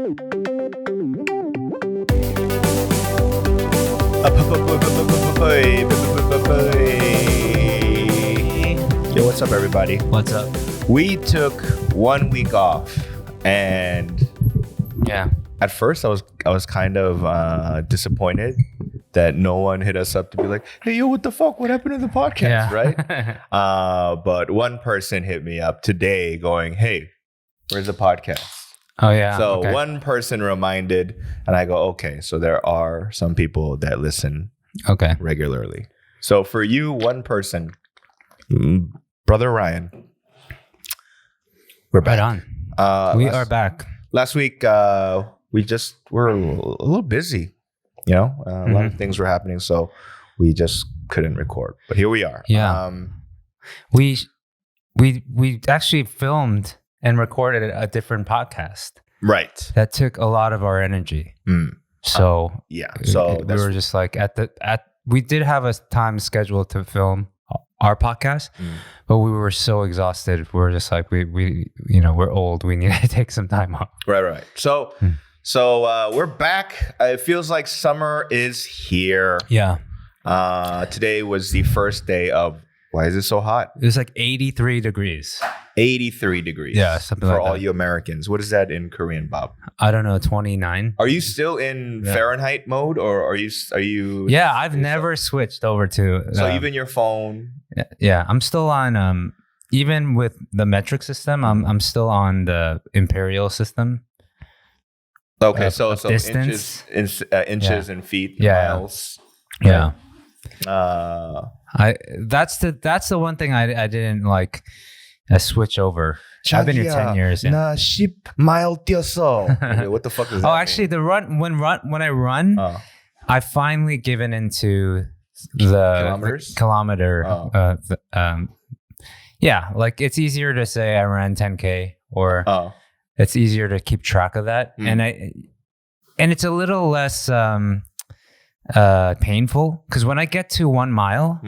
Yo, what's up, everybody? What's up? We took 1 week off, and yeah, at first I was kind of disappointed that no one hit us up to be like, "Hey, yo, what the fuck? What happened to the podcast?" Right? But one person hit me up today, going, "Hey, where's the podcast?" Oh yeah. So okay. one person reminded, and I go, "Okay, so there are some people that listen regularly." So for you, one person, Brother Ryan, we're back. Right on. We are back. Last week, we just were a little busy. You know, a lot of things were happening, so we just couldn't record. But here we are. Yeah. We actually filmed and recorded a different podcast. Right. That took a lot of our energy. So yeah. So we were just like we did have a time scheduled to film our podcast, but we were so exhausted. We were just like we we're old. We need to take some time off. Right. So we're back. It feels like summer is here. Yeah. Today was the first day of. Why is it so hot? It was like 83 degrees. 83 degrees. Yeah, something like that. For all you Americans. What is that in Korean, Bob? I don't know, 29. Are you still in Fahrenheit mode, or are you? Yeah, I've never switched over to. So even your phone. Yeah, I'm still on. Even with the metric system, I'm still on the imperial system. Okay, so distance, inches and feet, miles. Yeah. That's the one thing I didn't like switch over. I've been here 10 years. 나 10마일 뛰었어. What the fuck is that? Oh, actually, when I run, I finally given into the kilometer. Yeah, like it's easier to say I ran 10K, or it's easier to keep track of that, and it's a little less painful, because when I get to 1 mile,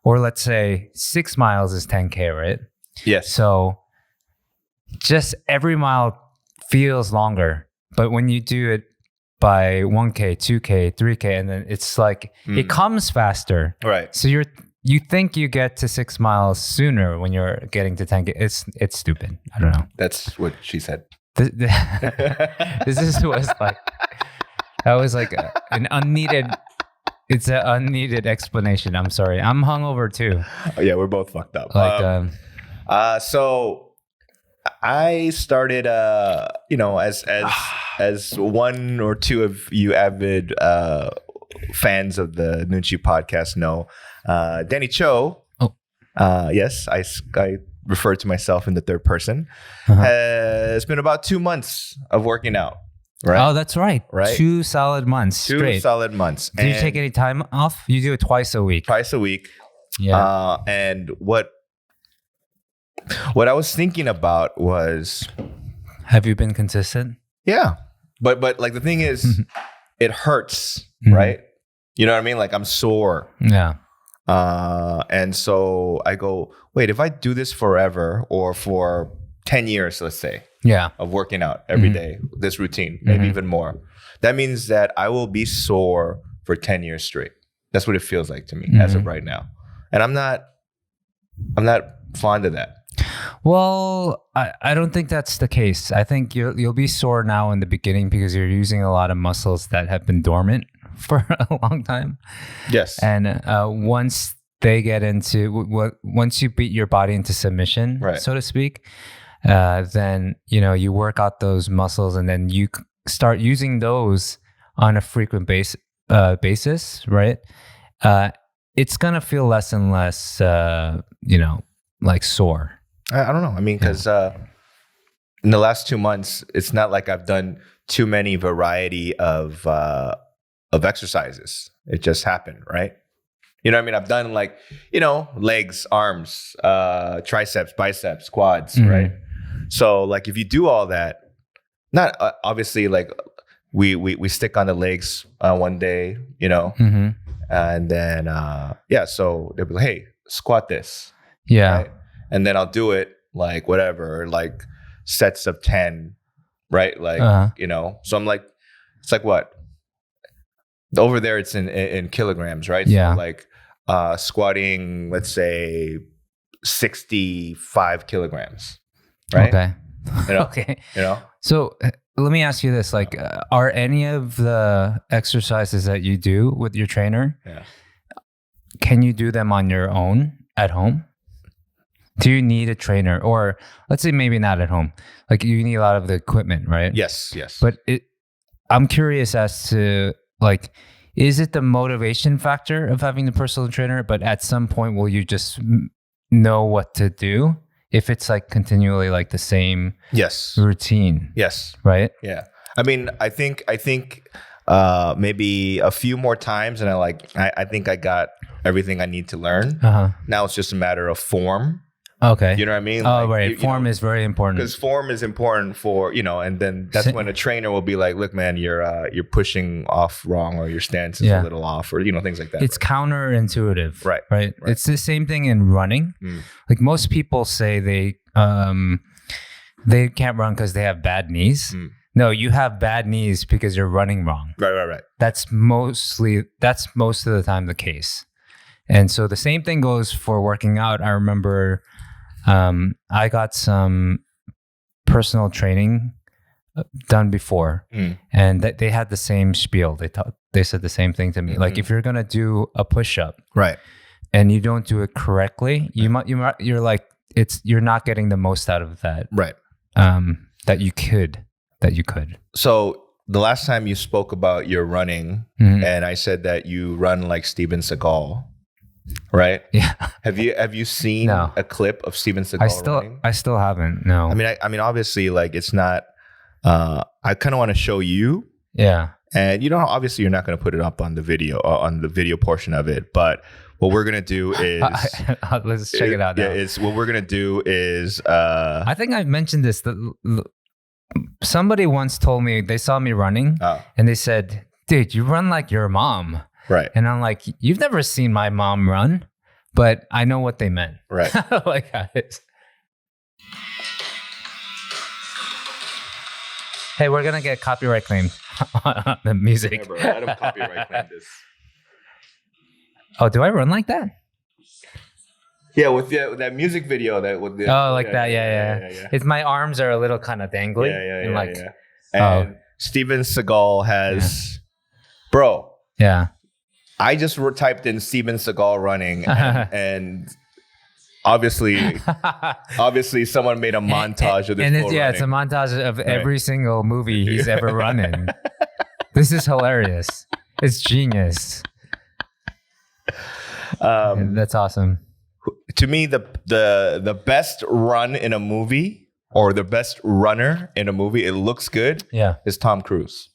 or let's say 6 miles is 10K, right? Yes. So just every mile feels longer, but when you do it by 1K, 2K, 3K, and then it's like it comes faster. Right. So you think you get to 6 miles sooner when you're getting to 10K. It's stupid. I don't know. That's what she said. This was like, that was like an unneeded. It's an unneeded explanation. I'm sorry. I'm hungover too. Oh, yeah, we're both fucked up. Like, so I started, as one or two of you avid fans of the Noonchi Podcast know, Danny Cho. Oh, yes, I refer to myself in the third person. Has been about 2 months of working out. Right. Oh, that's right. 2 solid months straight. 2 solid months. Did you take any time off? You do it twice a week. Twice a week. Yeah. And what I was thinking about was, have you been consistent? Yeah. But like the thing is, it hurts, right? You know what I mean? Like I'm sore. Yeah. And so I go, wait, if I do this forever, or for 10 years, let's say, of working out every day, this routine, maybe even more, that means that I will be sore for 10 years straight. That's what it feels like to me as of right now. And I'm not fond of that. Well, I don't think that's the case. I think you'll be sore now in the beginning because you're using a lot of muscles that have been dormant for a long time. Yes. And once they get into once you beat your body into submission, so to speak, then you work out those muscles, and then you start using those on a frequent basis, right? It's gonna feel less and less, like sore. I don't know. I mean, because in the last 2 months, it's not like I've done too many variety of exercises. It just happened, right? You know what I mean? I've done like, legs, arms, triceps, biceps, quads, right? So like if you do all that, not obviously like we stick on the legs one day, and then so they'll be like, hey, squat this. Yeah. Right? And then I'll do it like whatever, like sets of 10 right? Like, so I'm like, it's like what? Over there, it's in kilograms, right? Yeah. So like squatting, let's say 65 kilograms, right? Okay. Okay. So let me ask you this: like, are any of the exercises that you do with your trainer, can you do them on your own at home? Do you need a trainer, or let's say maybe not at home? Like, you need a lot of the equipment, right? Yes. But I'm curious as to, like, is it the motivation factor of having the personal trainer, but at some point will you just know what to do if it's like continually like the same routine? Yes. Right? Yeah. I mean, I think maybe a few more times and I think I got everything I need to learn. Now it's just a matter of form. Okay. You know what I mean? Oh, right. Form is very important. Because form is important for, and then that's when a trainer will be like, look, man, you're pushing off wrong, or your stance is a little off, or, things like that. It's counterintuitive. Right. It's the same thing in running. Like, most people say they can't run because they have bad knees. No, you have bad knees because you're running wrong. Right. That's most of the time the case. And so the same thing goes for working out. I remember I got some personal training done before, and that they had the same spiel. They said the same thing to me. Like, if you're gonna do a push-up, right, and you don't do it correctly, you're not getting the most out of that, right? That you could. So the last time you spoke about your running, and I said that you run like Steven Seagal. Right? Yeah. Have you seen a clip of Steven Seagal running? I still haven't. No. I mean, obviously, like, it's not. I kind of want to show you. Yeah. And obviously, you're not going to put it up on the video portion of it. But what we're gonna do is let's check it out. Now. Yeah, what we're gonna do is. I think I've mentioned this. Somebody once told me they saw me running, and they said, "Dude, you run like your mom." Right. And I'm like, you've never seen my mom run, but I know what they meant. Right. Like, guys. Hey, we're going to get copyright claimed on the music. Yeah, bro. Let them copyright claim this. Oh, do I run like that? Yeah, with that music video Yeah. It's my arms are a little kind of dangly. Yeah. And Steven Seagal has, bro. Yeah. I just typed in Steven Seagal running, and obviously someone made a montage of this. It's a montage of every single movie he's ever run in. This is hilarious. It's genius. That's awesome. To me, the best run in a movie, or the best runner in a movie, it looks good. Yeah, is Tom Cruise.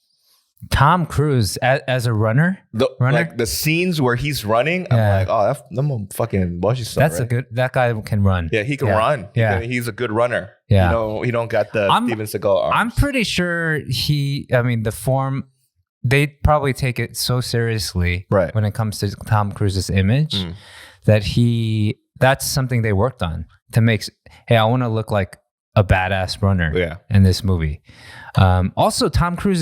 Tom Cruise as a runner? Like the scenes where he's running, I'm like, oh, that's fucking bushy stuff. That's right? that guy can run. Yeah, he can run. Yeah. He's a good runner. Yeah. He don't got the Steven Seagal arms. I'm pretty sure the form, they probably take it so seriously when it comes to Tom Cruise's image that that's something they worked on to make, hey, I want to look like a badass runner in this movie. Also, Tom Cruise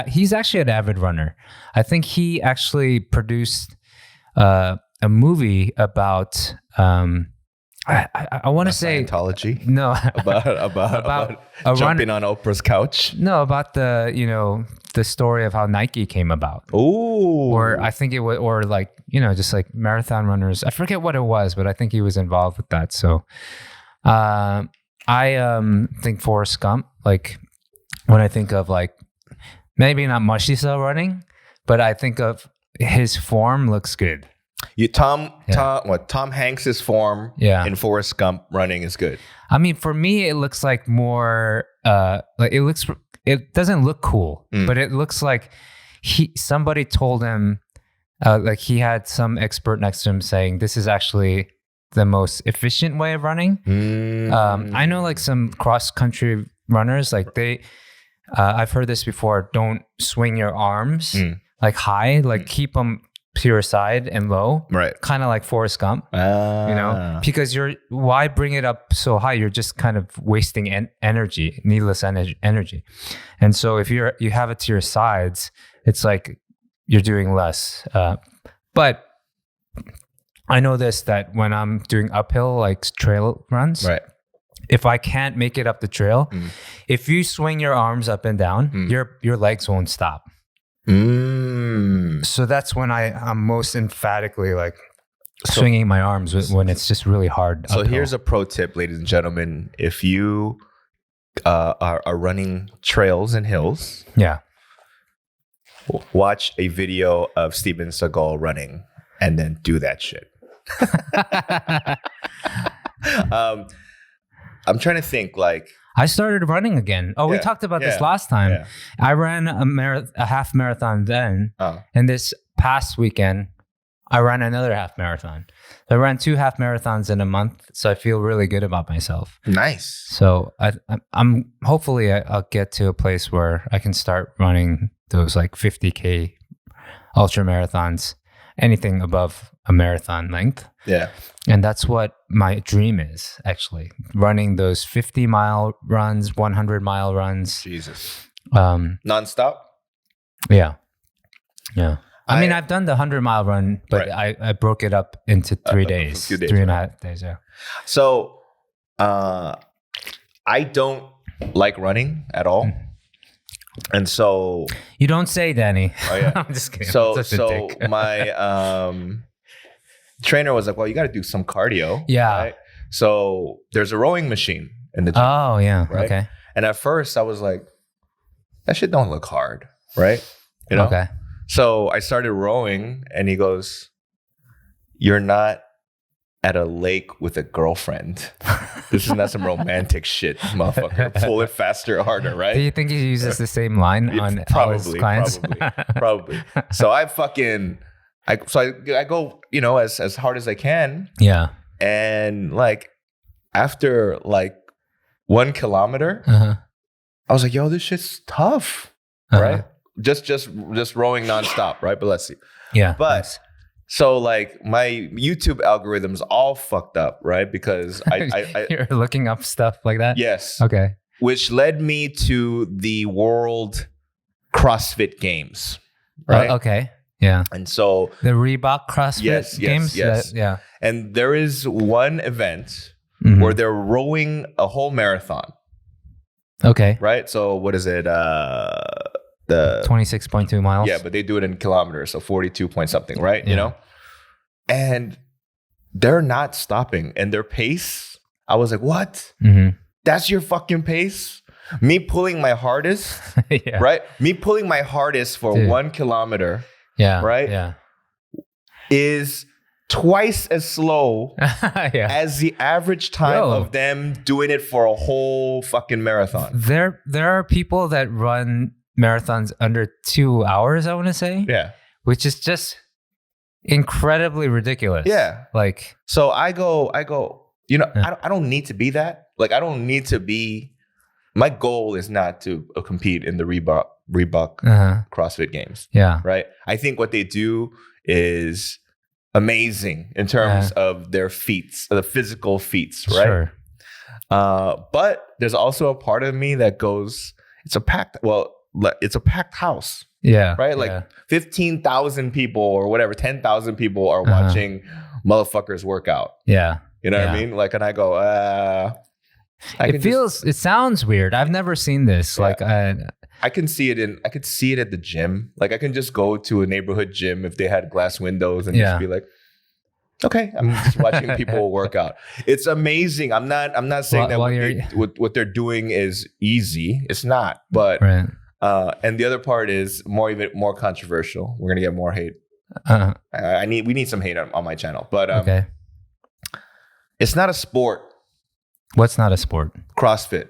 he's actually an avid runner. I think he actually produced a movie about I want to say Scientology. No, about jumping on Oprah's couch. No, about the story of how Nike came about. Oh, or I think it was, or like just like marathon runners. I forget what it was, but I think he was involved with that. So, I think Forrest Gump, like. When I think of like maybe not Mashisa running, but I think of his form looks good. Tom Hanks's form in Forrest Gump running is good. I mean, for me, it looks like more it doesn't look cool, but it looks like somebody told him like he had some expert next to him saying this is actually the most efficient way of running. I know like some cross country runners, like I've heard this before. Don't swing your arms like high, like keep them pure side and low, right? Kind of like Forrest Gump, because why bring it up so high? You're just kind of wasting energy, needless energy. And so if you have it to your sides, it's like you're doing less. But I know this, that when I'm doing uphill, like trail runs, right? If I can't make it up the trail, if you swing your arms up and down, your legs won't stop. So that's when I'm most emphatically like swinging my arms when it's just really hard. So uphill. Here's a pro tip, ladies and gentlemen. If you are running trails and hills, watch a video of Steven Seagal running and then do that shit. I'm trying to think, like, I started running again. We talked about this last time. Yeah. I ran a half marathon then, and this past weekend I ran another half marathon. I ran 2 half marathons in a month, so I feel really good about myself. Nice. So I'm hopefully I'll get to a place where I can start running those like 50K ultra marathons, anything above a marathon length. Yeah. And that's what my dream is, actually. Running those 50-mile runs, 100-mile runs. Jesus. Nonstop? Yeah. I mean, I've done the 100-mile run, but I broke it up into 3 days. A few days, 3.5 days, yeah. So, I don't like running at all. And so... You don't say, Danny. Oh, yeah. I'm just kidding. So my trainer was like, well, you got to do some cardio. Yeah. Right? So there's a rowing machine in the gym. Oh, yeah. Right? Okay. And at first I was like, that shit don't look hard. Right? You know? Okay. So I started rowing and he goes, you're not at a lake with a girlfriend. This is not some romantic shit, motherfucker. Pull it faster, harder, right? Do you think he uses the same line on all his clients? Probably. So I go, as hard as I can. Yeah. And like after like 1 kilometer, I was like, yo, this shit's tough, right? Just rowing nonstop, right? But let's see. Yeah. But nice. So like my YouTube algorithm's all fucked up, right? Because I you're looking up stuff like that? Yes. Okay. Which led me to the World CrossFit Games, right? Okay. Yeah. And so the Reebok CrossFit Games? Yes. Yeah. And there is one event where they're rowing a whole marathon. Okay. Right? So what is it? The 26.2 miles. Yeah, but they do it in kilometers, so 42 point something, right? Yeah. And they're not stopping. And their pace, I was like, what? That's your fucking pace? Me pulling my hardest, right? Me pulling my hardest for 1 kilometer, right? Yeah. Is twice as slow as the average time of them doing it for a whole fucking marathon. There are people that run marathons under 2 hours, I want to say. Yeah. Which is just incredibly ridiculous. Yeah. Like, so I go, I don't need to be that. Like, I don't need to be, my goal is not to compete in the Reebok CrossFit Games. Yeah. Right. I think what they do is amazing in terms of their feats, the physical feats, right? Sure. But there's also a part of me that goes, it's a packed house. Yeah. Right? Like 15,000 people or whatever, 10,000 people are watching motherfuckers work out. Yeah. You know what I mean? Like, and I go, it sounds weird. I've never seen this. Yeah. Like, I could see it at the gym. Like, I can just go to a neighborhood gym if they had glass windows and just be like, okay, I'm just watching people work out. It's amazing. I'm not saying what they're doing is easy. It's not. But and the other part is even more controversial. We're gonna get more hate. We need some hate on my channel. But it's not a sport. What's not a sport? CrossFit.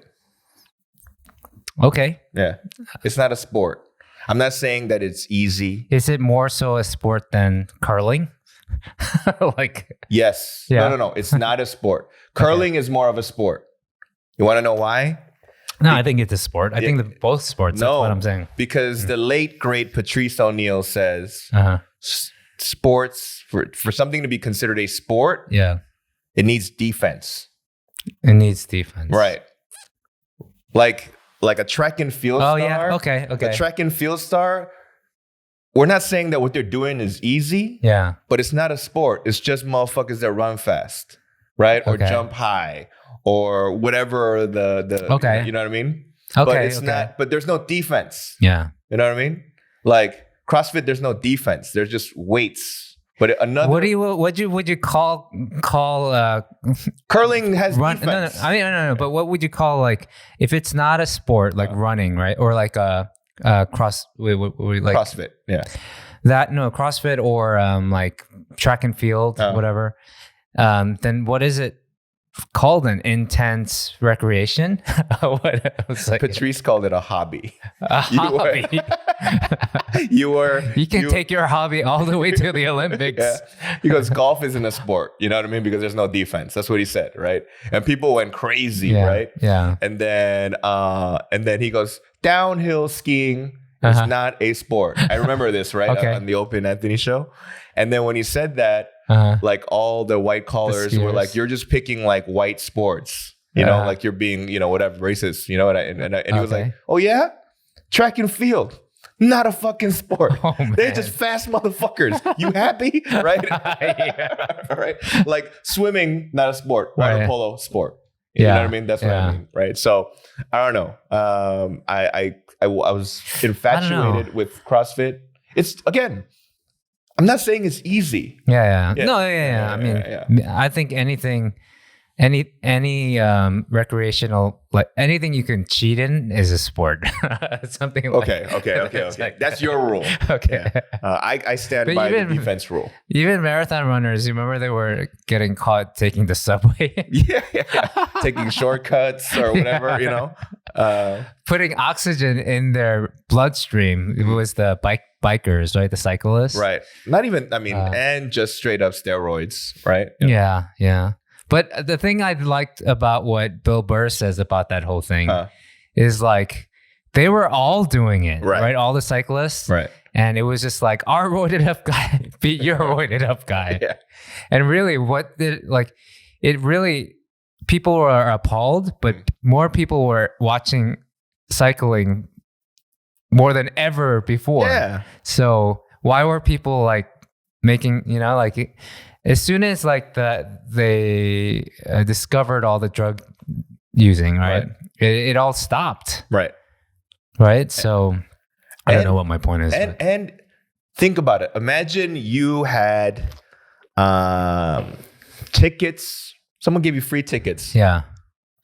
Okay. Yeah. It's not a sport. I'm not saying that it's easy. Is it more so a sport than curling? Yes. Yeah. No. It's not a sport. Curling is more of a sport. You want to know why? No, I think it's a sport. I think they're both sports. That's what I'm saying. Because the late, great Patrice O'Neal says, sports, for something to be considered a sport, it needs defense. It needs defense. Right. Like a track and field star. Yeah. Okay. A track and field star. We're not saying that what they're doing is easy. Yeah. But it's not a sport. It's just motherfuckers that run fast, right? Or jump high, or whatever the you know what I mean? Okay. But it's not. But there's no defense. Yeah. You know what I mean? Like CrossFit, there's no defense. There's just weights. But another. Would you call curling has defense. No. But what would you call, like, if it's not a sport, like running, right? Or like a CrossFit, yeah. CrossFit or like track and field, whatever. Then what is it called? An intense recreation? Patrice called it a hobby. Hobby. You can take your hobby all the way to the Olympics. Yeah. He goes, golf isn't a sport. You know what I mean? Because there's no defense. That's what he said, right? And people went crazy, right? Yeah. And then he goes, downhill skiing is not a sport. I remember this, right? On the Open Anthony show. And then when he said that, like all the white collars were like, you're just picking like white sports, you know, like you're being, you know, whatever, racist, you know. And he was like, oh yeah, track and field, not a fucking sport. They're just fast motherfuckers. You happy, right? Right. Like swimming, not a sport. Water polo, sport. You know what I mean? That's what I mean, right? So I don't know. I was infatuated with CrossFit. It's, again, I'm not saying it's easy. Yeah. I mean, I think anything, any recreational, like anything you can cheat in is a sport. Something like okay. Like that's your rule. Okay. I stand by the defense rule. Even marathon runners, you remember they were getting caught taking the subway? Yeah. Taking shortcuts or whatever, you know. Putting oxygen in their bloodstream. It was the bikers, right? The cyclists. Right. Not even, I mean, and just straight up steroids, right? Yeah. But the thing I liked about what Bill Burr says about that whole thing is like they were all doing it, right? All the cyclists. Right. And it was just like, our roided up guy beat your roided up guy. Yeah. And really people were appalled, but more people were watching cycling more than ever before. Yeah. So why were people like making, you know, like as soon as like they discovered all the drug using, right? It all stopped. Right. So I don't know what my point is. And think about it. Imagine you had tickets. Someone gave you free tickets. Yeah.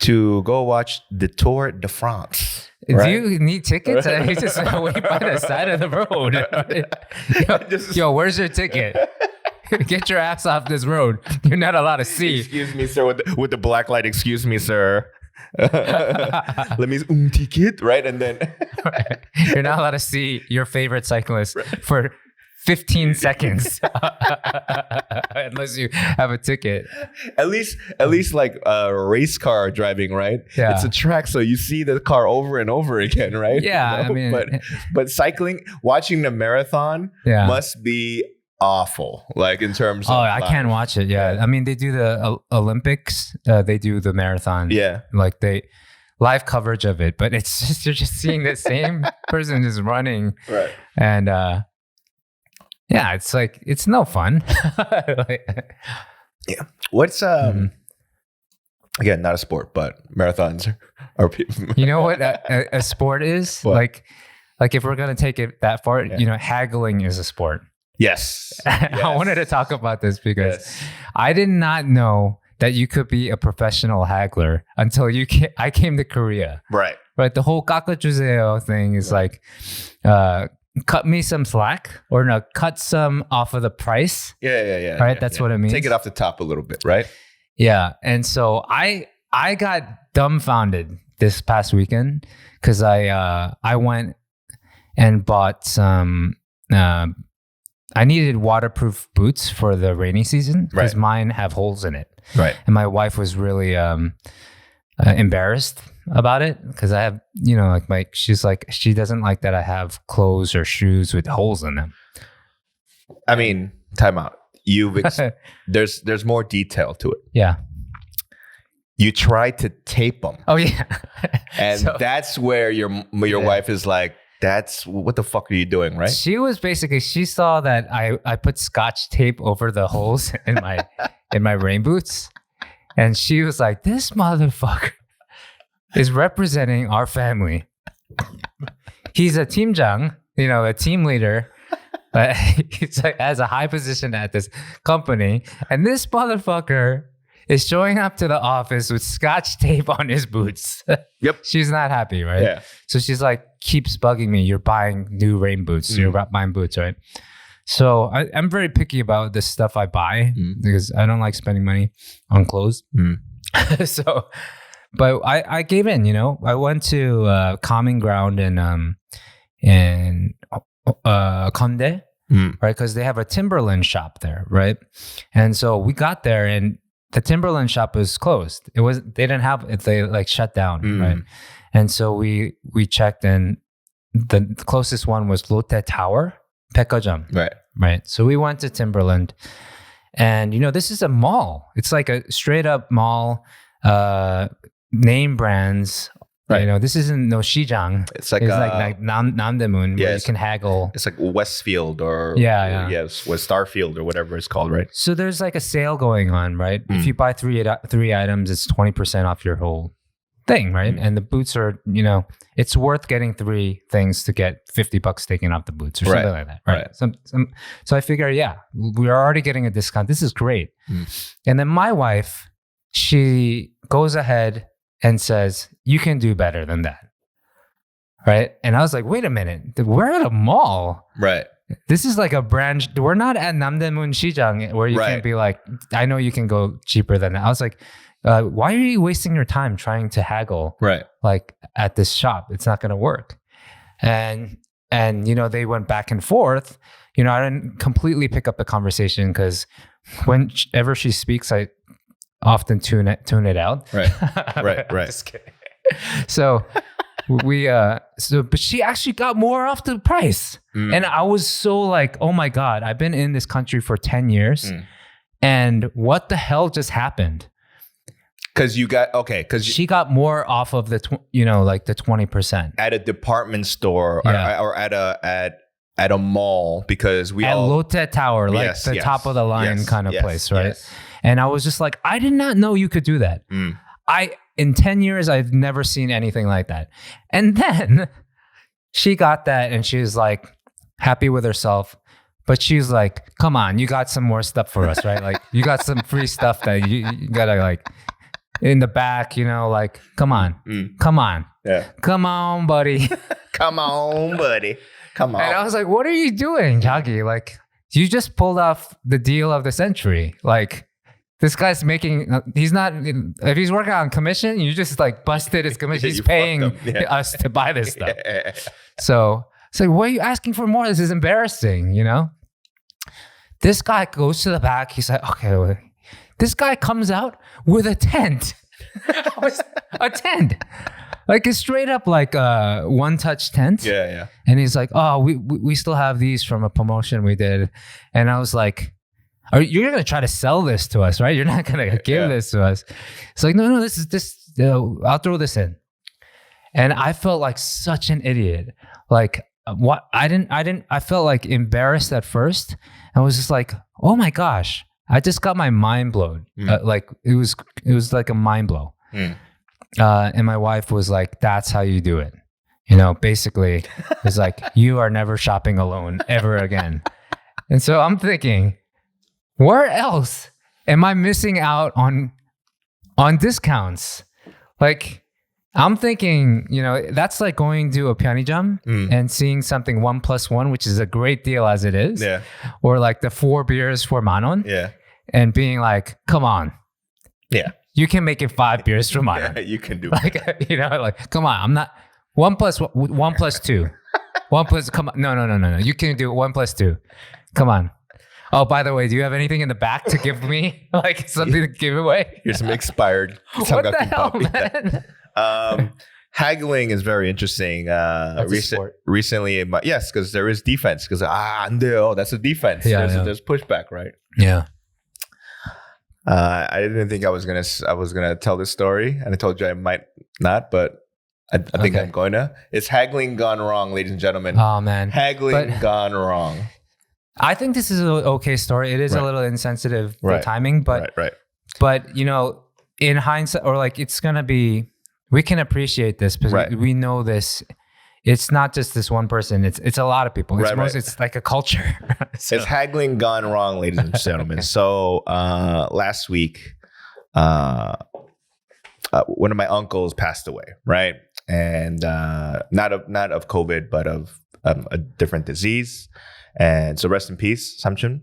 To go watch the Tour de France. Right? Do you need tickets? You just wait by the side of the road. Yo, where's your ticket? Get your ass off this road. You're not allowed to see. Excuse me, sir, with the black light. Excuse me, sir. Let me ticket, right? And then you're not allowed to see your favorite cyclist for 15 seconds unless you have a ticket. At least like a race car driving, right? Yeah. It's a track, so you see the car over and over again, right? Yeah, you know? I mean, but cycling, watching the marathon must be awful, like in terms of I can't watch it. I mean, they do the Olympics, they do the marathon, like they live coverage of it, but it's just, you're just seeing the same person just running, right? And it's like, it's no fun. What's again, not a sport, but marathons are people. You know what a sport is? What? Like if we're gonna take it that far, you know, haggling is a sport. Yes. I wanted to talk about this because I did not know that you could be a professional haggler until I came to Korea. Right. The whole 깎아주세요 thing is like, cut me some slack, or no, cut some off of the price. Yeah. Right. That's what it means. Take it off the top a little bit, right? Yeah. And so I got dumbfounded this past weekend because I went and bought some. I needed waterproof boots for the rainy season because mine have holes in it. Right. And my wife was really embarrassed about it because I have, you know, she's like, she doesn't like that I have clothes or shoes with holes in them. I mean, time out. There's more detail to it. Yeah. You try to tape them. Oh yeah. And that's where your wife is like, that's what the fuck are you doing, right? She saw that I put Scotch tape over the holes in my rain boots. And she was like, this motherfucker is representing our family. He's a teamjang, a team leader. But he's like, has a high position at this company. And this motherfucker is showing up to the office with Scotch tape on his boots. Yep. She's not happy, right? Yeah. So she's like, keeps bugging me. You're buying new rain boots. You're buying boots, right? So I'm very picky about the stuff I buy because I don't like spending money on clothes. So, but I gave in, I went to Common Ground in Konde, right? Because they have a Timberland shop there, right? And so we got there and the Timberland shop was closed. They didn't have it. They like shut down, right? And so we checked and the closest one was Lotte Tower, Baekjeom. Right. So we went to Timberland and, this is a mall. It's like a straight up mall, name brands. Right. This isn't no Shijang. It's like Namdaemun where you can haggle. It's like Westfield or Starfield or whatever it's called, right? So there's like a sale going on, right? If you buy three items, it's 20% off your whole thing, right? And the boots are, it's worth getting 3 things to get $50 taken off the boots or something like that, right? So I figure, we're already getting a discount. This is great. And then my wife, she goes ahead and says, you can do better than that. Right? And I was like, wait a minute. We're at a mall. Right. This is like a brand. We're not at Namdaemun Shijang where you can't be like, I know you can go cheaper than that. I was like, why are you wasting your time trying to haggle like at this shop? It's not going to work. And they went back and forth. I didn't completely pick up the conversation because whenever she speaks, I often tune it out. Right. Just kidding. So but she actually got more off the price. And I was so like, oh my God, I've been in this country for 10 years. And what the hell just happened? Because she got more off of the, like the 20% at a department store or at a mall because we all Lotte Tower, like top of the line kind of place, right? Yes. And I was just like, I did not know you could do that. In 10 years, I've never seen anything like that. And then she got that and she was like happy with herself. But she's like, come on, you got some more stuff for us, right? Like you got some free stuff that you gotta like in the back, like, come on. Yeah. Come on, buddy. Come on, buddy. Come on. And I was like, what are you doing, Jagi? Like, you just pulled off the deal of the century. Like, this guy's if he's working on commission, you just like busted his commission. He's paying us to buy this stuff. So it's like, what are you asking for more? This is embarrassing, This guy goes to the back. He's like, okay, wait. This guy comes out with a tent. A tent. Like a straight up like a one-touch tent. Yeah. And he's like, oh, we still have these from a promotion we did. And I was like, you're going to try to sell this to us, right? You're not going to give this to us. It's like, no, I'll throw this in. And I felt like such an idiot. Like what? I felt like embarrassed at first. I was just like, oh my gosh, I just got my mind blown. Like it was like a mind blow. And my wife was like, that's how you do it. Basically it's like, you are never shopping alone ever again. And so I'm thinking, where else am I missing out on discounts? Like, I'm thinking, that's like going to a 편의점 and seeing something 1+1, which is a great deal as it is. Yeah. Or like the 4 beers for 10,000. Yeah. And being like, come on. Yeah. You can make it 5 beers for 10,000. Yeah, you can do it. Like, come on. I'm not 1+2. 1+, come on. No. You can do 1+2. Come on. Oh, by the way, do you have anything in the back to give me? Like something to give away? Here's some expired. What the hell, man? haggling is very interesting. Recently, yes, because there is defense. Because that's a defense. There's pushback, right? Yeah. I didn't think I was gonna tell this story, and I told you I might not, but I think I'm going to. It's haggling gone wrong, ladies and gentlemen. Oh man, haggling gone wrong. I think this is an okay story. It is a little insensitive for timing, but but you know, in hindsight, or like it's gonna be, we can appreciate this because we know this. It's not just this one person. It's a lot of people. It's like a culture. So. It's haggling gone wrong, ladies and gentlemen. So last week, one of my uncles passed away, right? And not of COVID, but of a different disease. And so rest in peace, Samchun.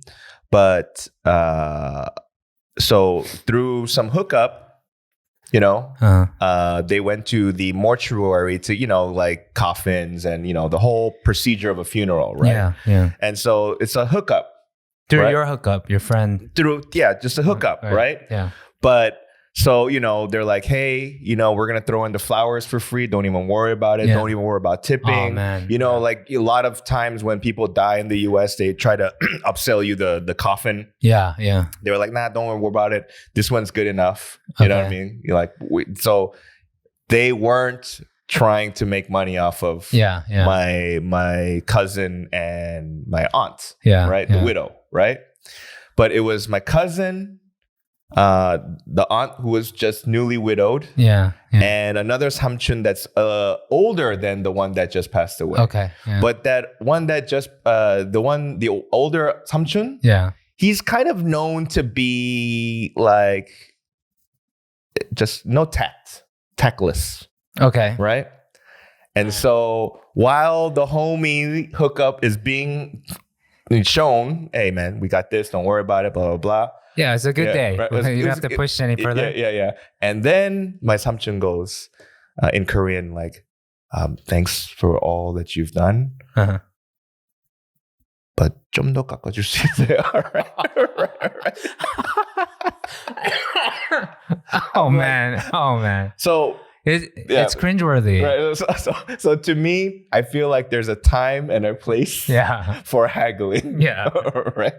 But so through some hookup, you know, they went to the mortuary to, you know, like coffins and, you know, the whole procedure of a funeral, right? Yeah. And so it's a hookup. Through your hookup, your friend. Just a hookup, right? Yeah. But so, you know, they're like, hey, you know, we're going to throw in the flowers for free. Don't even worry about it. Yeah. Don't even worry about tipping. Oh, man. You know, like a lot of times when people die in the US, they try to upsell you the coffin. Yeah. They were like, nah, don't worry about it. This one's good enough. You know what I mean? You're like, so they weren't trying to make money off of my cousin and my aunt. Right? The widow, right? But it was my cousin, the aunt who was just newly widowed, and another Samchun that's older than the one that just passed away. But that one that just the older Samchun, he's kind of known to be like just no tactless. Right? And so while the homie hookup is being shown, hey man, we got this, don't worry about it, blah blah blah. Yeah, it's a good day. Right. You don't have to push any further. Yeah. And then my Samchun goes in Korean, like, thanks for all that you've done. But 좀 더 깎아줄 수 있어요. Oh man. So it's cringeworthy. Right? So to me, I feel like there's a time and a place for haggling. Yeah. Right?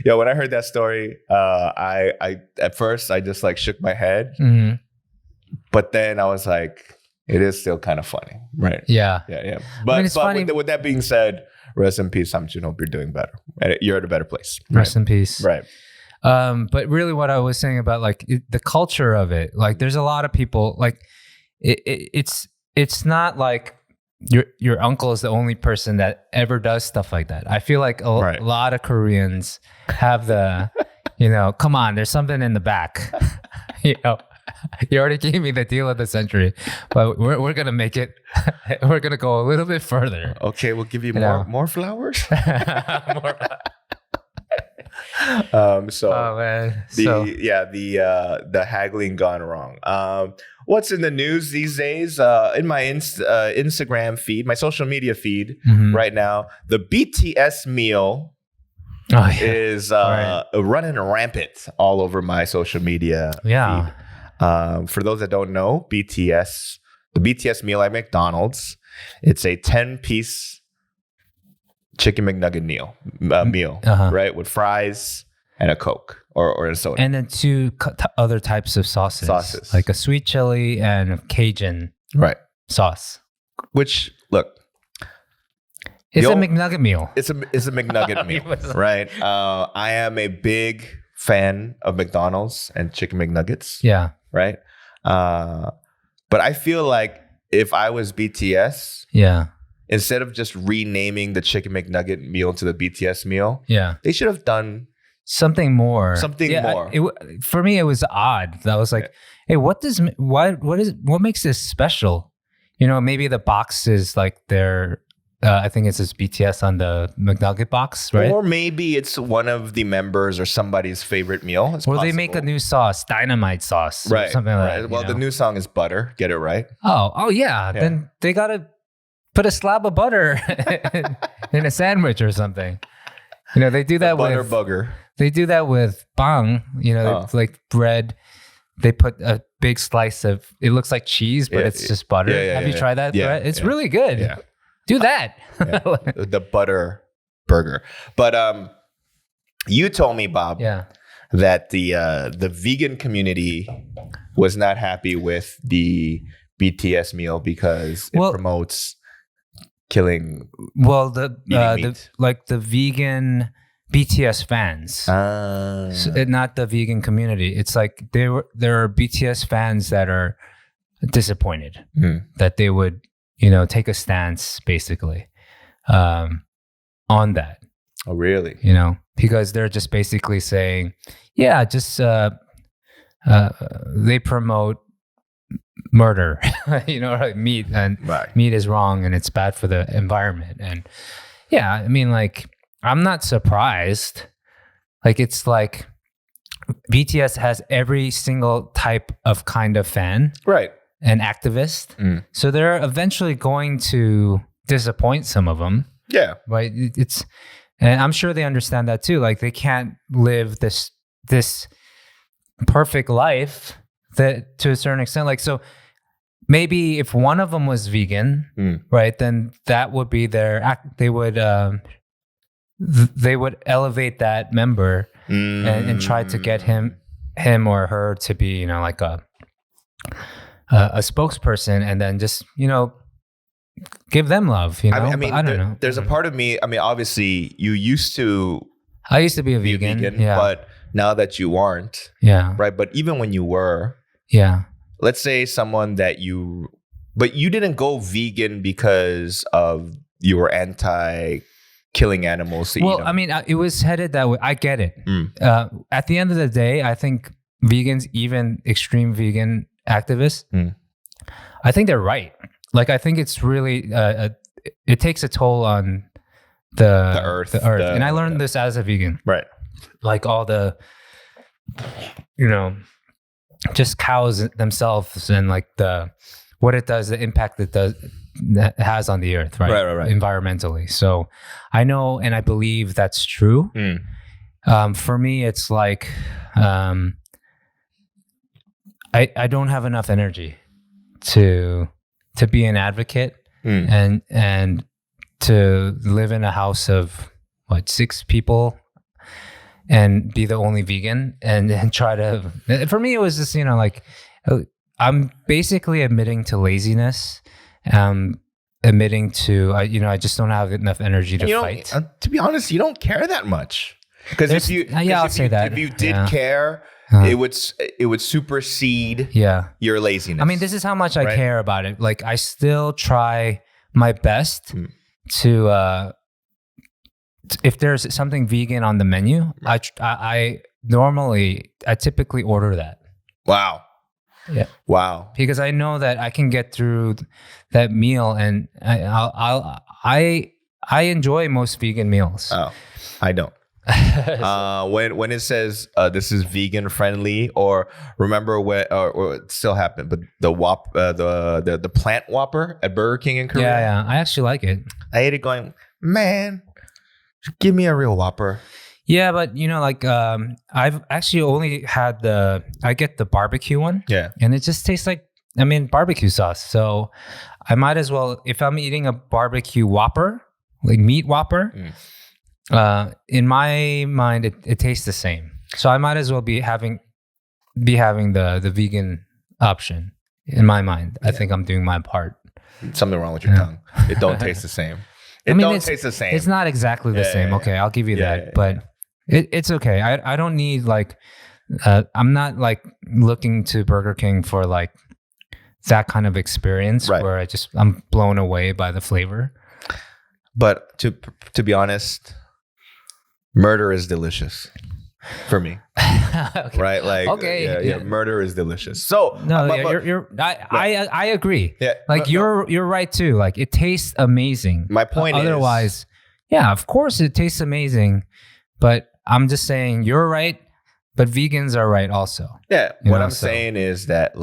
When I heard that story, I at first I just like shook my head, but then I was like, it is still kind of funny, right? Yeah. But, I mean, funny. With that being said, rest in peace, Samchun. Hope you're doing better. You're at a better place. Rest in peace. Right. But really, what I was saying about like the culture of it, like there's a lot of people like it's not like your uncle is the only person that ever does stuff like that. I feel like a lot of Koreans have the, you know, come on, there's something in the back. You know, you already gave me the deal of the century, but we're gonna make it. We're gonna go a little bit further. Okay, we'll give you more flowers. The haggling gone wrong. What's in the news these days? In my Instagram feed, my social media feed right now, the BTS Meal is running rampant all over my social media feed. For those that don't know, the BTS Meal at McDonald's, it's a 10-piece chicken McNugget meal, right? With fries and a Coke or a soda. And then two other types of sauces. Like a sweet chili and a Cajun sauce. Which, look. It's a McNugget meal. It's a McNugget meal, right? I am a big fan of McDonald's and chicken McNuggets. Yeah. Right? But I feel like if I was BTS... instead of just renaming the chicken McNugget meal to the BTS meal, they should have done something more. For me, it was odd. That was like, hey, what makes this special? You know, maybe the box is like their, I think it says BTS on the McNugget box, right? Or maybe it's one of the members or somebody's favorite meal. It's possible. They make a new sauce, dynamite sauce, or something like that. Well, the new song is butter. Get it right? Oh yeah. Then they gotta put a slab of butter in a sandwich or something. You know, they do that with butter bugger. They do that with bang, you know, like bread they put a big slice of, it looks like cheese, but it's just butter. Have you tried that? Yeah, it's really good. Yeah. Do that. The butter burger. But you told me, Bob, that the vegan community was not happy with the BTS meal because it promotes killing. Well, the vegan BTS fans, so, not the vegan community. It's like there are BTS fans that are disappointed that they would, take a stance basically on that. Oh, really? Because they're just basically saying, just they promote murder, meat, and meat is wrong and it's bad for the environment. And I'm not surprised. It's like BTS has every single type of kind of fan, right, and activist. So they're eventually going to disappoint some of them. Yeah, right. And I'm sure they understand that too. Like they can't live this perfect life that to a certain extent. Like, so maybe if one of them was vegan, right, then that would be they would elevate that member and try to get him or her to be, like a spokesperson, and then just, give them love, I mean, I don't know. There's a part of me, obviously I used to be a vegan, but now that you aren't, right? But even when you were, let's say someone but you didn't go vegan because of you were anti killing animals to eat them. I mean, it was headed that way. I get it. At the end of the day, I think vegans, even extreme vegan activists, I think they're right. Like, I think it's really, it takes a toll on the earth. And I learned this as a vegan. Right. Like all the, just cows themselves and like what it does, the impact that has on the earth, right? Right. Environmentally. So I know, and I believe that's true. For me, it's like, I don't have enough energy to be an advocate and to live in a house of 6 people and be the only vegan and try to, for me, it was just, I'm basically admitting to laziness, admitting to, I just don't have enough energy to fight. To be honest, you don't care that much. Because if you did care, it would supersede your laziness. I mean, this is how much I care about it. Like, I still try my best to, if there's something vegan on the menu, I typically order that. Wow. Yeah. Wow. Because I know that I can get through that meal, and I enjoy most vegan meals. Oh, I don't. When it says this is vegan friendly, or remember or it still happened, but the plant Whopper at Burger King in Korea. Yeah, I actually like it. I ate it going, man, give me a real Whopper. Yeah, but I've actually only had I get the barbecue one. Yeah. And it just tastes like, barbecue sauce. So I might as well, if I'm eating a barbecue Whopper, like meat Whopper, in my mind, it tastes the same. So I might as well be having the vegan option in my mind. I think I'm doing my part. Something wrong with your tongue. It don't taste the same. It don't taste the same. It's not exactly the same. Okay, I'll give you that. But it's okay. I don't need I'm not looking to Burger King for that kind of experience where I'm blown away by the flavor. But to be honest, murder is delicious for me. Okay. Right? Murder is delicious. So I agree. Yeah, you're right too. It tastes amazing. My point is, otherwise, of course it tastes amazing, but I'm just saying you're right, but vegans are right also. Yeah. What I'm saying is that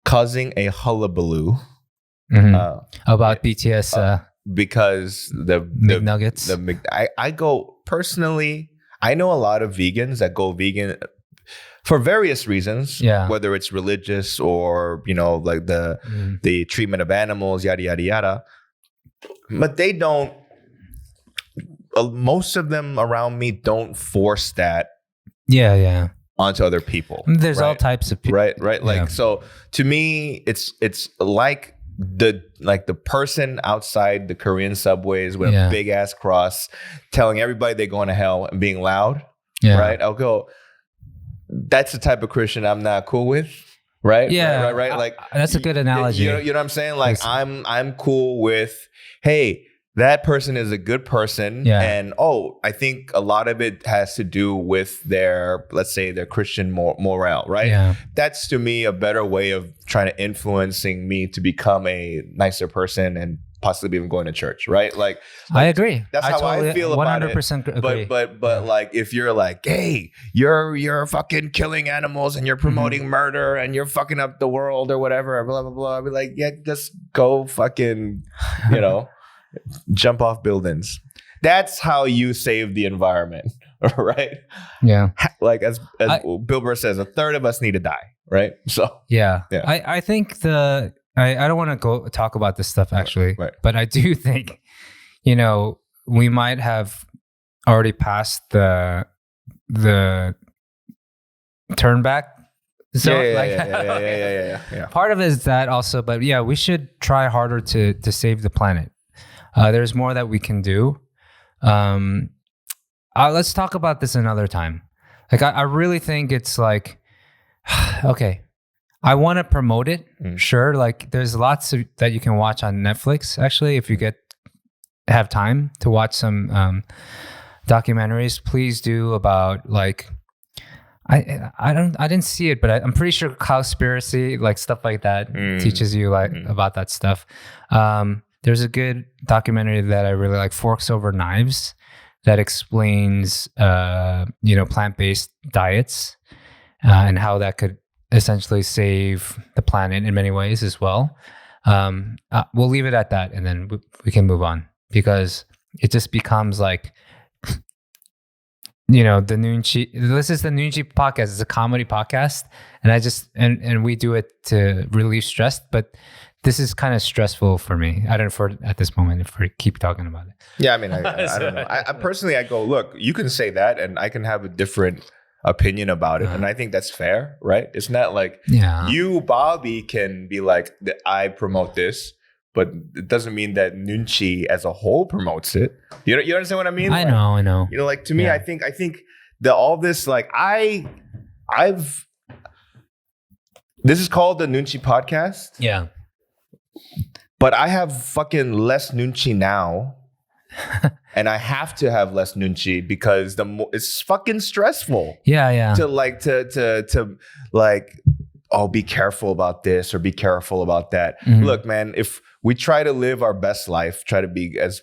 causing a hullabaloo about BTS because the McNuggets. I go personally. I know a lot of vegans that go vegan for various reasons, Yeah. whether it's religious or, you know, like the treatment of animals, yada, yada, yada. But they don't, most of them around me don't force that onto other people. There's all types of people. Right. Like, so to me, it's like the person outside the Korean subways with a big ass cross telling everybody they're going to hell and being loud. Yeah. Right. I'll go, that's the type of Christian I'm not cool with. Right. Yeah. Right. Like, that's a good analogy. You know what I'm saying? Like, I'm cool with, hey, that person is a good person. Yeah. And I think a lot of it has to do with their, let's say, their Christian morale, right? Yeah. That's to me a better way of trying to influencing me to become a nicer person and possibly even going to church, right? Like I agree. That's how I feel about it. 100% agree. But like if you're like, hey, you're fucking killing animals and you're promoting murder and you're fucking up the world or whatever, blah blah blah. I'll be like, yeah, just go fucking, you know, jump off buildings. That's how you save the environment, right? Yeah. Like as Bill Burr says, a third of us need to die, right? So yeah. I think I don't want to go talk about this stuff actually, but I do think, you know, we might have already passed the turn back. So yeah. Part of it is that also, but yeah, we should try harder to save the planet. There's more that we can do. Let's talk about this another time. Like I really think it's like, okay. I want to promote it, sure. Like, there's lots that you can watch on Netflix. Actually, if you have time to watch some documentaries, please do. About like, I didn't see it, but I'm pretty sure Cowspiracy, like stuff like that, teaches you like about that stuff. There's a good documentary that I really like, Forks Over Knives, that explains plant-based diets and how that could essentially save the planet in many ways as well. We'll leave it at that, and then we can move on, because it just becomes like, you know, the Noonchi. This is the Noonchi Podcast. It's a comedy podcast, and I just and we do it to relieve stress. But this is kind of stressful for me. I don't know at this moment if we keep talking about it. Yeah, I mean, I don't know. I personally, I go, look, you can say that, and I can have a different opinion about it, and I think that's fair, right? It's not like you, Bobby, can be like, I promote this, but it doesn't mean that Noonchi as a whole promotes it. You understand what I mean? I know. You know, like to me, I think all this, like this is called the Noonchi Podcast. Yeah. But I have fucking less Noonchi now. And I have to have less Noonchi because it's fucking stressful. Yeah. To be careful about this or be careful about that. Look, man, if we try to live our best life, try to be as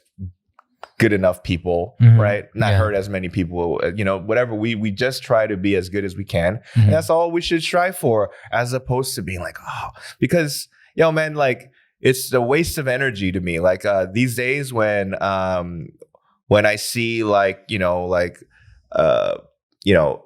good enough people, right? Not hurt as many people, you know, whatever. We just try to be as good as we can. And that's all we should strive for, as opposed to being like, because, yo, man, like, it's a waste of energy to me. Like these days when I see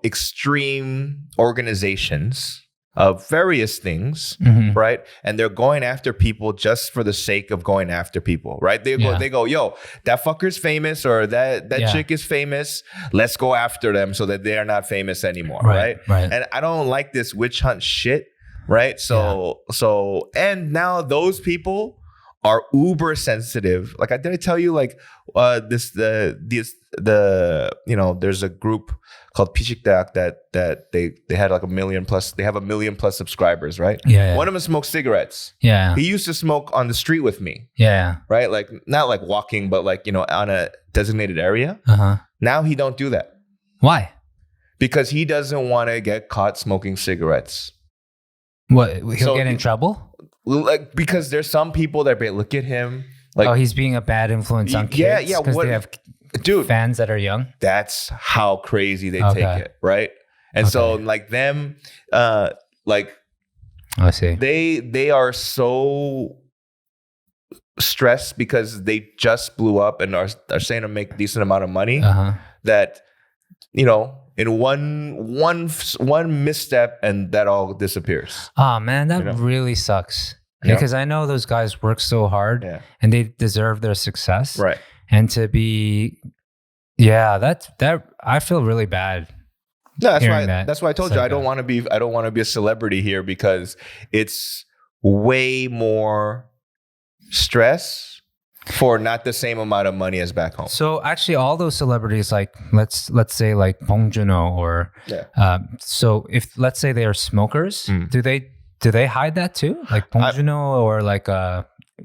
extreme organizations of various things, right? And they're going after people just for the sake of going after people, right? They go, yo, that fucker's famous, or that chick is famous. Let's go after them so that they're not famous anymore, right? And I don't like this witch hunt shit. Right. So and now those people are uber sensitive. Like, did I tell you, like, there's a group called Pichikdak that they had like 1 million plus. They have 1 million plus subscribers, right? Yeah. One of them smokes cigarettes. Yeah. He used to smoke on the street with me. Yeah. Right. Like, not like walking, but like, you know, on a designated area. Now he don't do that. Why? Because he doesn't want to get caught smoking cigarettes. What, he'll get in trouble? Like, because there's some people that look at him like, he's being a bad influence on kids. Yeah. Because they have fans that are young. That's how crazy they take it, right? And so like them, like, I see. They are so stressed because they just blew up and are starting to make a decent amount of money that, you know, in one misstep, and that all disappears. Oh man, that really sucks. Because I know those guys work so hard and they deserve their success. Right. And to be, that I feel really bad. No, that's why I told you I don't want to be a celebrity here, because it's way more stress for not the same amount of money as back home. So actually, all those celebrities, like let's say like Bong Joon-ho or so if let's say they are smokers, do they hide that too? Like Bong Joon-ho or like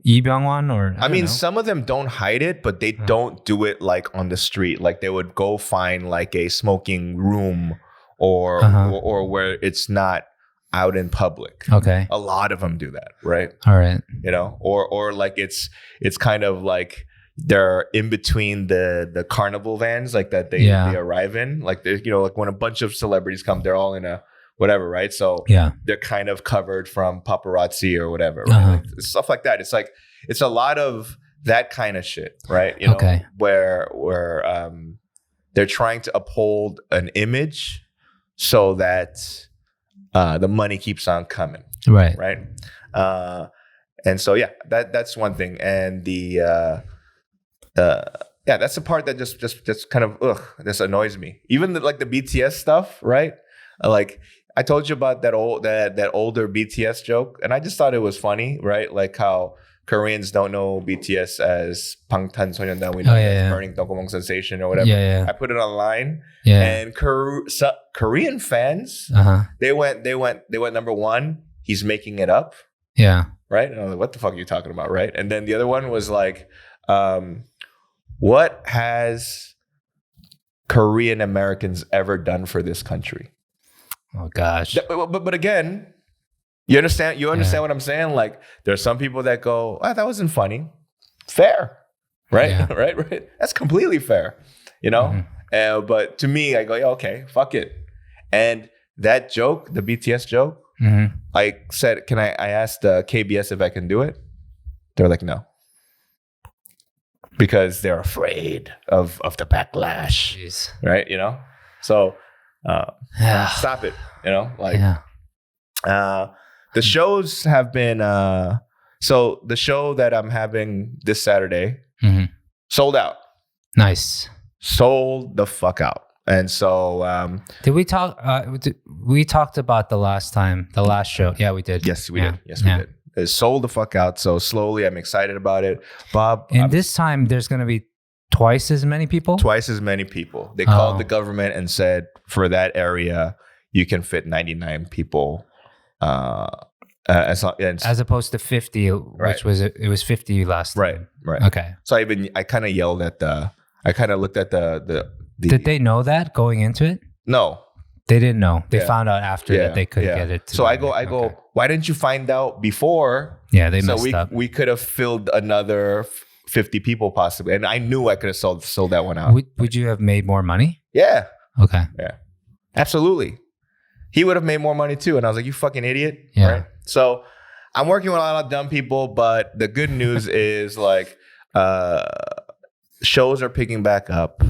Lee Byung-won or I mean, some of them don't hide it, but they don't do it like on the street. Like they would go find like a smoking room or where it's not out in public. Okay. A lot of them do that, right? All right. You know, or like it's kind of like they're in between the carnival vans, like that they arrive in. Like like when a bunch of celebrities come, they're all in a whatever, right? So they're kind of covered from paparazzi or whatever, right? Like, stuff like that. It's like it's a lot of that kind of shit, right? You know, where they're trying to uphold an image so that the money keeps on coming, right? And so that's one thing, and that's the part that just kind of this annoys me. Even the BTS stuff, right? Like I told you about that older BTS joke, and I just thought it was funny, right? Like how Koreans don't know BTS as 방탄소년단, we know as Burning Dongomong Sensation or whatever. I put it online, and Korean fans, they went number one. He's making it up, right? And I was like, what the fuck are you talking about, right? And then the other one was like, what has Korean Americans ever done for this country? Oh gosh. But again, you understand what I'm saying? Like there's some people that go, that wasn't funny. Fair. Right? Right. That's completely fair. You know? But to me, I go, okay, fuck it. And that joke, the BTS joke, I said, I asked KBS if I can do it? They're like, no. Because they're afraid of the backlash. Jeez. Right? You know? So stop it, you know, like the shows have been so the show that I'm having this Saturday sold out. Nice. Sold the fuck out. And so did we talk we talked about the last show? Yeah, we did. Yes, we did. We did. It sold the fuck out. So slowly, I'm excited about it. Bob, and this time there's going to be twice as many people. They called the government and said for that area you can fit 99 people, as opposed to 50, which was it was 50 last time. Right. Okay. So I kind of yelled at I kind of looked at the. Did they know that going into it? No, they didn't know. They found out after that they couldn't get it. So I go. Why didn't you find out before? Yeah, they messed up. We could have filled another 50 people possibly, and I knew I could have sold that one out. Would you have made more money? Yeah. Okay. Yeah. Absolutely. He would have made more money too, and I was like, "You fucking idiot!" Yeah. Right? So I'm working with a lot of dumb people, but the good news is like shows are picking back up.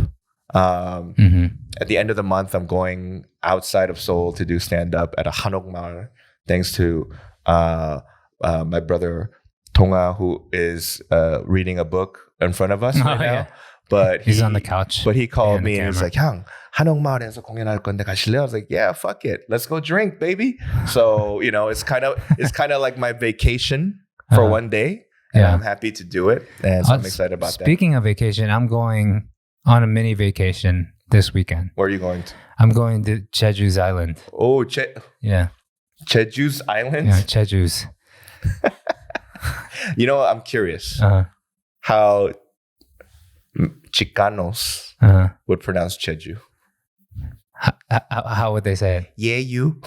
At the end of the month, I'm going outside of Seoul to do stand up at a Hanokmaal, thanks to my brother Tonga, who is reading a book in front of us right now. Yeah. But he's on the couch. But he called me and he's like, "Hyang, 한옥마을에서 공연할 건데 가실래?" I was like, "Yeah, fuck it, let's go drink, baby." So it's kind of like my vacation for one day, and I'm happy to do it, and so I'm excited about that. Speaking of vacation, I'm going on a mini vacation this weekend. Where are you going to? I'm going to Jeju's Island. Oh, yeah, Jeju's Island. Yeah, Jeju's. I'm curious how Chicanos would pronounce Jeju. How would they say it? Yeah, you.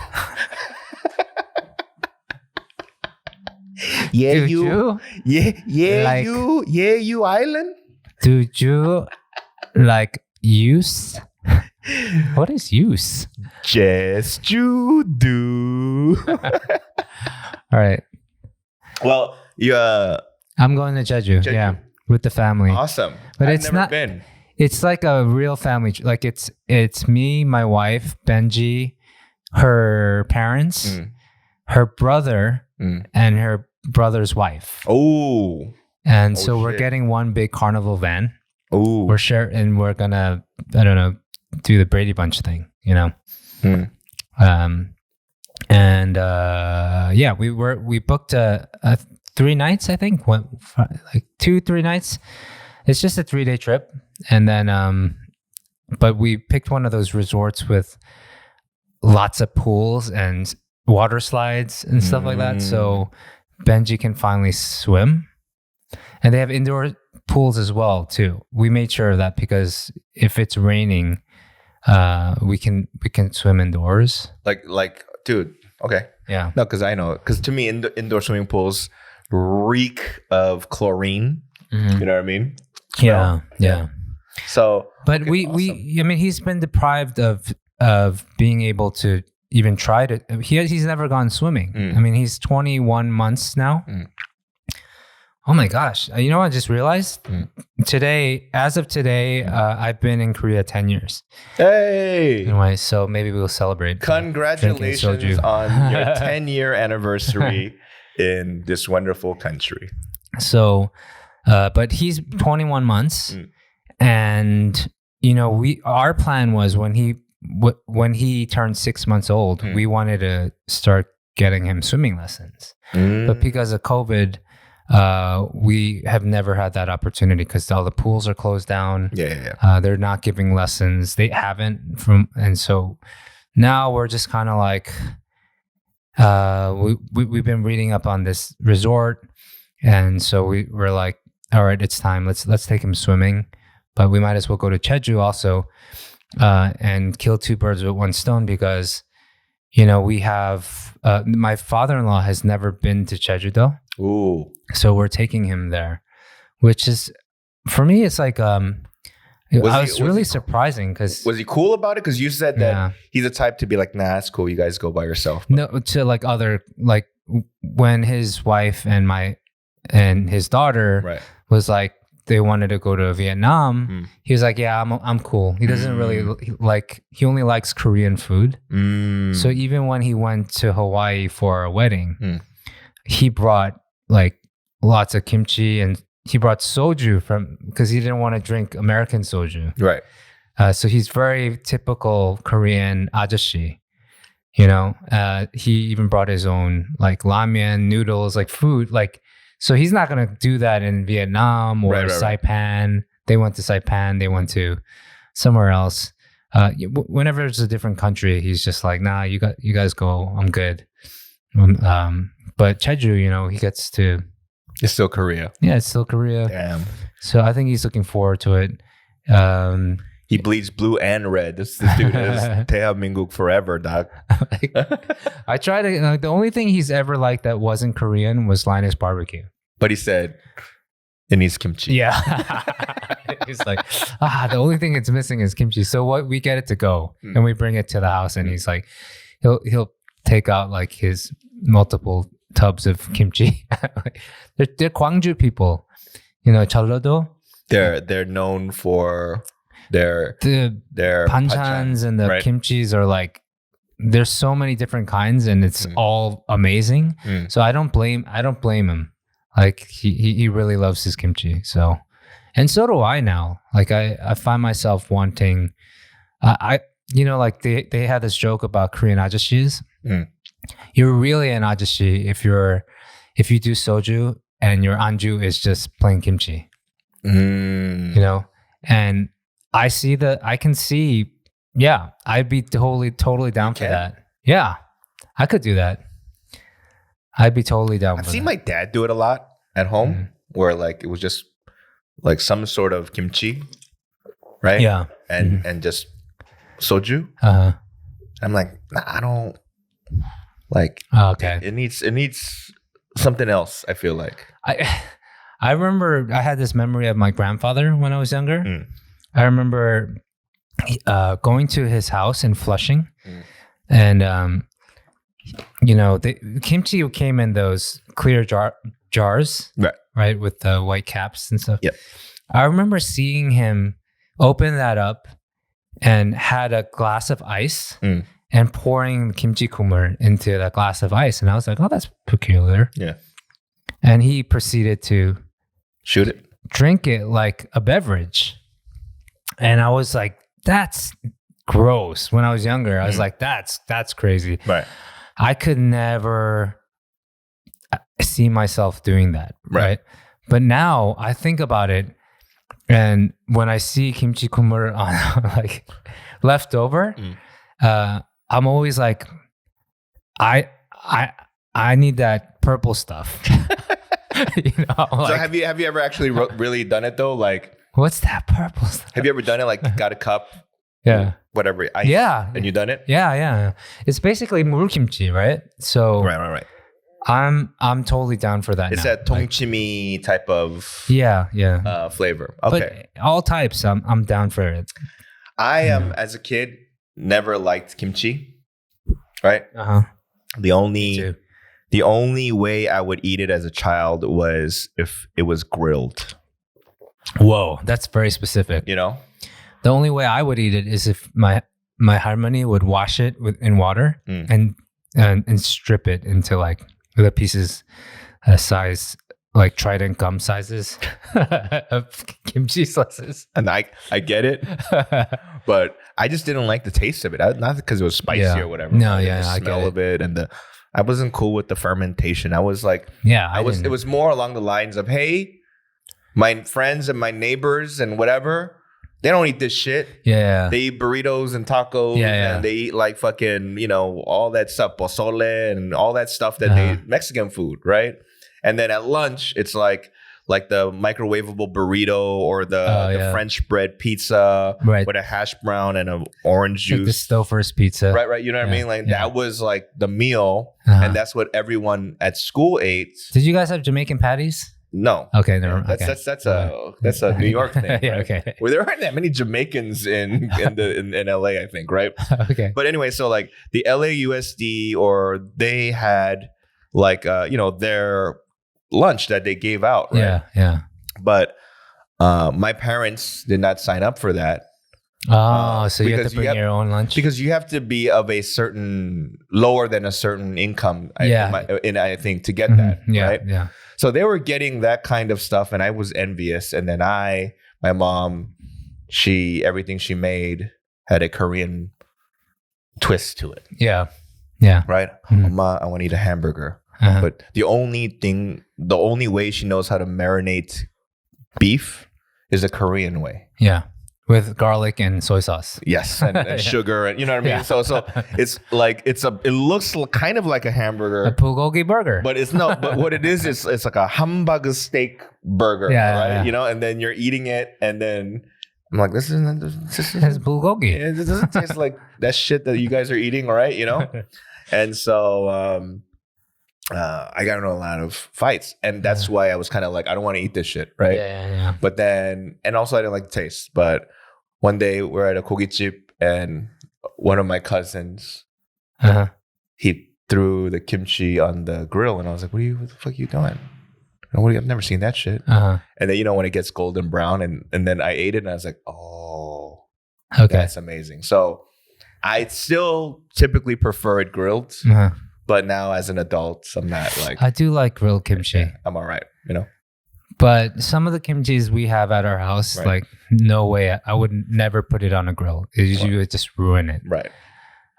Yeah, you. Yeah, like, you. Yeah, you island. Do you like use? What is use? Just you do. All right. Well, I'm going to Jeju. Yeah, with the family. Awesome. But I've never been. It's like a real family. Like it's me, my wife, Benji, her parents, her brother, and her brother's wife. Oh. And so we're getting one big Carnival van. Oh. We're gonna, I don't know, do the Brady Bunch thing, you know. We booked a 3 nights, I think, like 2-3 nights. It's just a 3-day trip, and then but we picked one of those resorts with lots of pools and water slides and stuff like that, so Benji can finally swim. And they have indoor pools as well too. We made sure of that because if it's raining, we can swim indoors. Like, dude. Okay. Yeah. No, because I know. Because to me, indoor swimming pools reek of chlorine. You know what I mean? Yeah. Yeah. So, but I mean, he's been deprived of being able to even try to. He's never gone swimming. I mean, he's 21 months now. Oh my gosh. You know what I just realized? As of today, I've been in Korea 10 years. Hey! Anyway, so maybe we'll celebrate. Congratulations on your 10-year anniversary in this wonderful country. So, but he's 21 months. And, you know, our plan was when he turned 6 months old, we wanted to start getting him swimming lessons. But because of COVID, we have never had that opportunity because all the pools are closed down. They're not giving lessons. They haven't and so now we're just kind of like, we've been reading up on this resort, and so we're like, all right, it's time. Let's take him swimming, but we might as well go to Jeju also, and kill 2 birds with 1 stone because, you know, we have my father-in-law has never been to Jeju-do. Ooh. So we're taking him there, which is, for me, it's like, was really surprising because... Was he cool about it? Because you said that he's the type to be like, nah, it's cool. You guys go by yourself. No, to like when his wife and his daughter was like, they wanted to go to Vietnam. He was like, yeah, I'm cool. He doesn't really he only likes Korean food. So even when he went to Hawaii for a wedding, he brought like lots of kimchi, and he brought soju because he didn't want to drink American soju. Right. So he's very typical Korean ajashi. You know, he even brought his own like ramen, noodles, like food. Like, so he's not going to do that in Vietnam or Saipan. They went to Saipan. They went to somewhere else. Whenever it's a different country, he's just like, nah, you guys go. I'm good. But Jeju, you know, he gets to... It's still Korea. Yeah, it's still Korea. Damn. So I think he's looking forward to it. He bleeds blue and red. This dude is Taeha Mingguk forever, doc. I tried to... the only thing he's ever liked that wasn't Korean was Linus BBQ. But he said it needs kimchi. Yeah. He's like, the only thing it's missing is kimchi. So what? We get it to go, and we bring it to the house, and he's like, he'll take out like his multiple tubs of kimchi. they're Gwangju people, you know, Jeollado. They're known for their banchans and the kimchis are like, there's so many different kinds, and it's all amazing. So I don't blame him. Like he really loves his kimchi. So, and so do I now. Like I find myself wanting, you know, like they had this joke about Korean ajashis. You're really an ajashi if you do soju and your anju is just plain kimchi. You know, and I can see, yeah, I'd be totally down for that. Yeah, I could do that. I'd be totally down for that. I've seen my dad do it a lot at home, where like it was just like some sort of kimchi, right? Yeah, and just soju. I'm like, nah, I don't like. Okay, it needs something else. I feel like I remember I had this memory of my grandfather when I was younger. I remember going to his house in Flushing, and you know, the kimchi came in those clear jars, right, with the white caps and stuff. Yep. I remember seeing him. opened that up and had a glass of ice and pouring kimchi kumar into that glass of ice. And I was like, oh, that's peculiar. Yeah. And he proceeded to shoot it, drink it like a beverage. And I was like, that's gross. When I was younger, I was like, that's crazy. Right. I could never see myself doing that. Right. But now I think about it. And when I see kimchi kumar on like leftover, I'm always like, I need that purple stuff. You know, so like, have you ever actually really done it though? Like, what's that purple stuff? Have you ever done it? Like, got a cup, whatever, ice, and you done it? Yeah. It's basically murukimchi, right? So right. I'm totally down for that. It's now. that tongchimi type of flavor. Okay, but all types, I'm down for it. I as a kid, never liked kimchi. Right. The only way I would eat it as a child was if it was grilled. Whoa, that's very specific. You know, the only way I would eat it is if my harmony would wash it in water and strip it into like the pieces size, like trident gum sizes of kimchi slices. And I get it, but I just didn't like the taste of it. Not because it was spicy or whatever. No, the smell of it and I wasn't cool with the fermentation. I was like, it was more along the lines of, hey, my friends and my neighbors and whatever, they don't eat this shit. Yeah. They eat burritos and tacos and they eat like fucking, you know, all that stuff, pozole and all that stuff that they Mexican food, right? And then at lunch, it's like the microwavable burrito or the French bread pizza with a hash brown and an orange juice. Like the Stouffer's pizza. Right. You know what I mean? Like that was like the meal. And that's what everyone at school ate. Did you guys have Jamaican patties? No. Okay. Never. That's a New York thing. Right? Okay. Well, there aren't that many Jamaicans in LA, I think, right? Okay. But anyway, so like the LAUSD, or they had like their lunch that they gave out, right? Yeah. But my parents did not sign up for that. So you have to bring your own lunch? Because you have to be of a certain, lower than a certain income, I think, to get that, right? Yeah. So they were getting that kind of stuff, and I was envious. And then my mom, everything she made had a Korean twist to it. Yeah. Right? Mama, I want to eat a hamburger. But the only way she knows how to marinate beef is a Korean way. Yeah. With garlic and soy sauce. Yes, and sugar, and you know what I mean. Yeah. So it's like it looks kind of like a hamburger, a bulgogi burger, but it's not. But what it is, it's like a hamburger steak burger, right? Yeah. You know, and then you're eating it, and then I'm like, this is bulgogi. It doesn't taste like that shit that you guys are eating, right? You know, and so I got into a lot of fights, and that's why I was kind of like, I don't want to eat this shit, right? Yeah. But then, and also I didn't like the taste. But one day we're at a kogichip, and one of my cousins, he threw the kimchi on the grill, and I was like, what the fuck are you doing? I've never seen that shit. And then, when it gets golden brown, and then I ate it, and I was like, oh, okay, that's amazing. So I still typically prefer it grilled. But now as an adult, I'm not like... I do like grilled kimchi. I'm all right, But some of the kimchis we have at our house, like, no way. I would never put it on a grill. You would just ruin it. Right.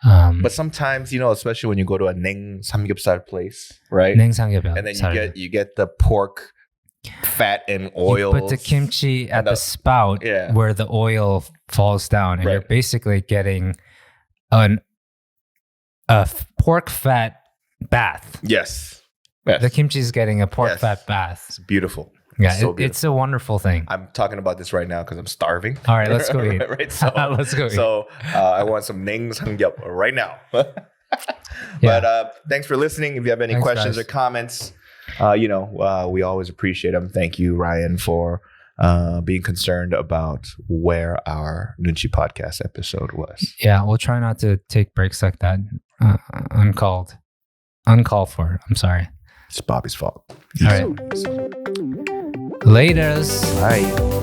But sometimes, especially when you go to a Neng samgyeopsal place, right? Neng samgyeopsal. And then you get the pork fat and oil. You put the kimchi at the spout where the oil falls down. And you're basically getting a pork fat bath. Yes. The kimchi is getting a pork fat bath. It's beautiful. Yeah, it's a wonderul thing. I'm talking about this right now because I'm starving. All right, let's go eat. Right? So, let's go eat. So I want some Neng samgyeop right now. But thanks for listening. If you have any questions or comments, we always appreciate them. Thank you, Ryan, for being concerned about where our Noonchi Podcast episode was. Yeah, we'll try not to take breaks like that. Uncalled for. I'm sorry. It's Bobby's fault. All right. Laters. Bye.